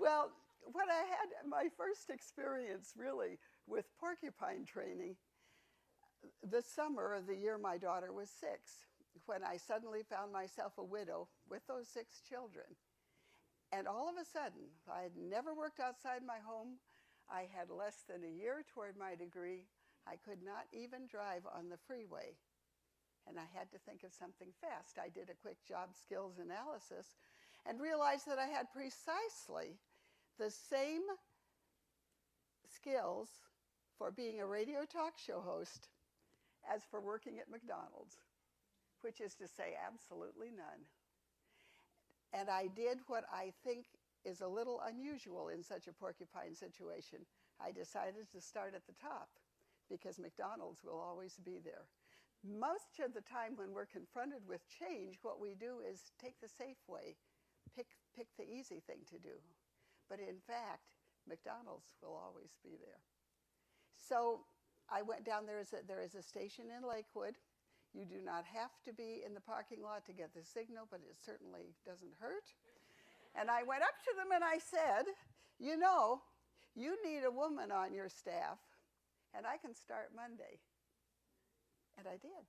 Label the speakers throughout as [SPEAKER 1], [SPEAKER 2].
[SPEAKER 1] Well, when I had my first experience really with porcupine training, the summer of the year my daughter was 6, when I suddenly found myself a widow with those 6 children. And all of a sudden, I had never worked outside my home. I had less than a year toward my degree. I could not even drive on the freeway. And I had to think of something fast. I did a quick job skills analysis and realized that I had precisely the same skills for being a radio talk show host as for working at McDonald's, which is to say absolutely none. And I did what I think is a little unusual in such a porcupine situation. I decided to start at the top because McDonald's will always be there. Most of the time when we're confronted with change, what we do is take the safe way, pick the easy thing to do. But in fact, McDonald's will always be there. So I went down, there is a station in Lakewood. You do not have to be in the parking lot to get the signal, but it certainly doesn't hurt. And I went up to them and I said, you know, you need a woman on your staff, and I can start Monday. And I did.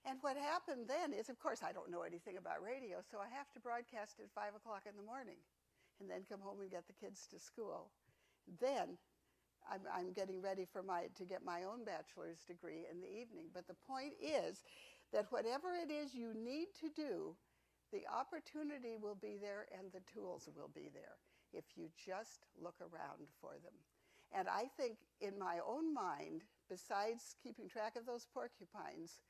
[SPEAKER 1] And what happened then is, of course, I don't know anything about radio, so I have to broadcast at 5 o'clock in the morning and then come home and get the kids to school. Then I'm getting ready to get my own bachelor's degree in the evening. But the point is that whatever it is you need to do, the opportunity will be there and the tools will be there if you just look around for them. And I think in my own mind, besides keeping track of those porcupines,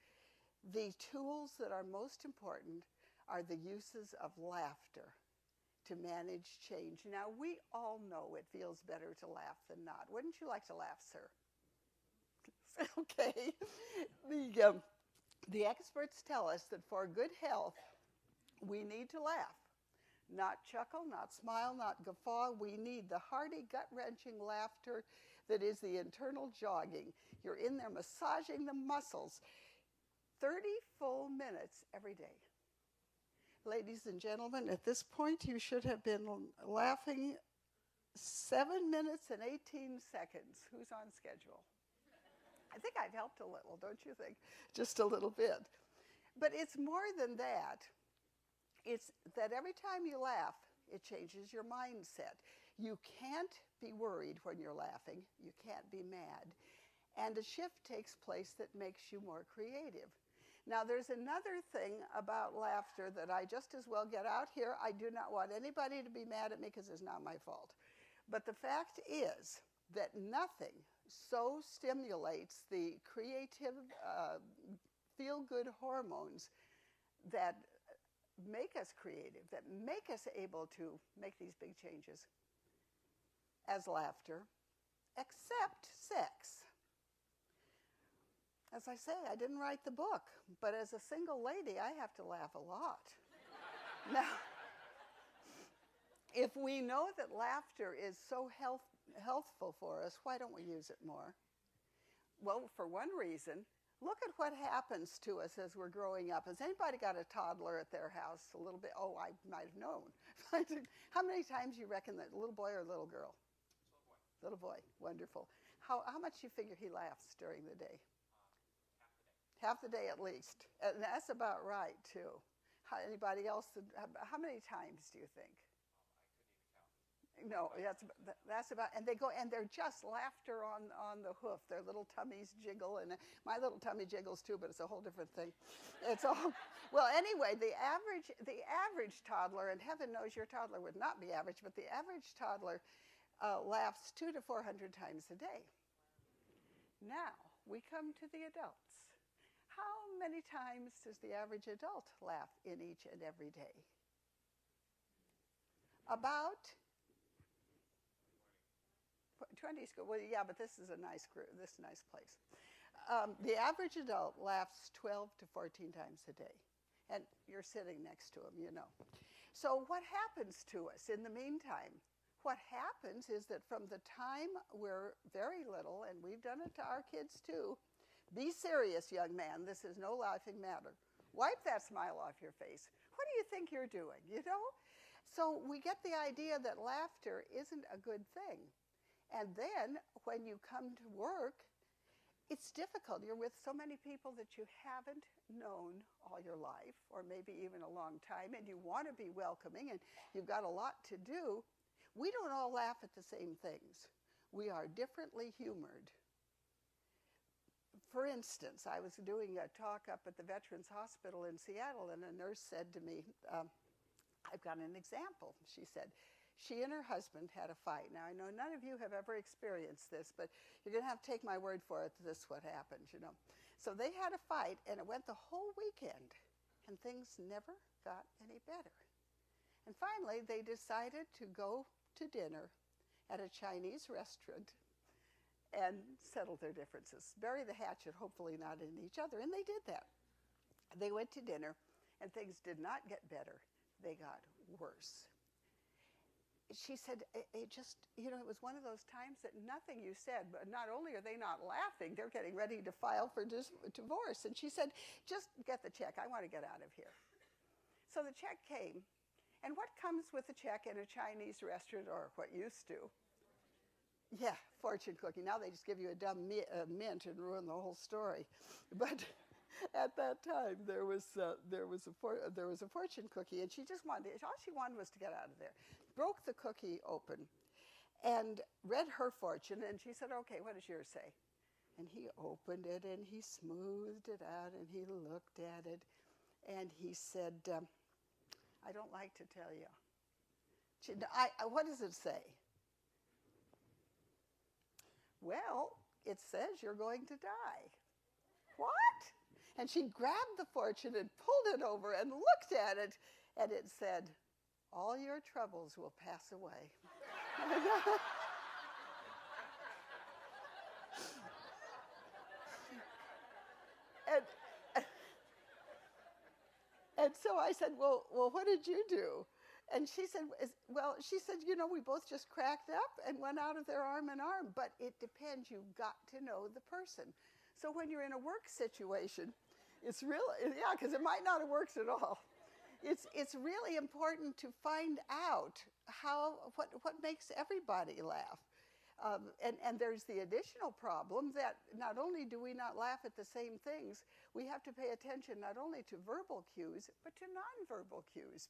[SPEAKER 1] the tools that are most important are the uses of laughter to manage change. Now, we all know it feels better to laugh than not. Wouldn't you like to laugh, sir? Okay. The experts tell us that for good health, we need to laugh. Not chuckle, not smile, not guffaw. We need the hearty, gut-wrenching laughter that is the internal jogging. You're in there massaging the muscles. 30 full minutes every day. Ladies and gentlemen, at this point, you should have been laughing 7 minutes and 18 seconds. Who's on schedule? I think I've helped a little, don't you think? Just a little bit. But it's more than that. It's that every time you laugh, it changes your mindset. You can't be worried when you're laughing. You can't be mad. And a shift takes place that makes you more creative. Now, there's another thing about laughter that I just as well get out here. I do not want anybody to be mad at me because it's not my fault. But the fact is that nothing so stimulates the creative, feel-good hormones that make us creative, that make us able to make these big changes as laughter, except sex. As I say, I didn't write the book, but as a single lady, I have to laugh a lot. Now, if we know that laughter is so healthful for us, why don't we use it more? Well, for one reason, look at what happens to us as we're growing up. Has anybody got a toddler at their house? A little bit? Oh, I might have known. How many times do you reckon that little boy or little girl?
[SPEAKER 2] Little boy.
[SPEAKER 1] Little boy, wonderful. How much do you figure he laughs during the day? Half the day at least. And that's about right, too. Anybody else? How many times do you think?
[SPEAKER 2] I couldn't even count.
[SPEAKER 1] No, that's about, and they go, and they're just laughter on the hoof. Their little tummies jiggle, and my little tummy jiggles too, but it's a whole different thing. It's all, well, anyway, the average toddler, and heaven knows your toddler would not be average, but the average toddler laughs 200 to 400 times a day. Now, we come to the adults. How many times does the average adult laugh in each and every day? About 20 is good. Well, yeah, but this is a nice group, this is a nice place. The average adult laughs 12 to 14 times a day. And you're sitting next to him, you know. So what happens to us in the meantime? What happens is that from the time we're very little, and we've done it to our kids too, be serious, young man. This is no laughing matter. Wipe that smile off your face. What do you think you're doing, you know? So we get the idea that laughter isn't a good thing. And then when you come to work, it's difficult. You're with so many people that you haven't known all your life, or maybe even a long time, and you want to be welcoming, and you've got a lot to do. We don't all laugh at the same things. We are differently humored. For instance, I was doing a talk up at the Veterans Hospital in Seattle, and a nurse said to me, I've got an example. She said, she and her husband had a fight. Now, I know none of you have ever experienced this, but you're going to have to take my word for it that this is what happened, you know. So they had a fight, and it went the whole weekend, and things never got any better. And finally, they decided to go to dinner at a Chinese restaurant and settle their differences. Bury the hatchet, hopefully not in each other, and they did that. They went to dinner, and things did not get better. They got worse. She said, it just, you know, it was one of those times that nothing you said, but not only are they not laughing, they're getting ready to file for divorce. And she said, just get the check. I want to get out of here. So the check came. And what comes with a check in a Chinese restaurant, or what used to? Yeah, fortune cookie. Now they just give you a dumb mint and ruin the whole story. But at that time, there was a fortune cookie, and she just wanted, all she wanted was to get out of there. Broke the cookie open and read her fortune, and she said, okay, what does yours say? And he opened it, and he smoothed it out, and he looked at it, and he said, I don't like to tell you. What does it say? Well, it says you're going to die. What? And she grabbed the fortune and pulled it over and looked at it, and it said, all your troubles will pass away. and so I said, well, what did you do? And she said, you know, we both just cracked up and went out of there arm in arm. But it depends. You've got to know the person. So when you're in a work situation, it's really, yeah, because it might not have worked at all. It's really important to find out what makes everybody laugh. And there's the additional problem that not only do we not laugh at the same things, we have to pay attention not only to verbal cues, but to nonverbal cues.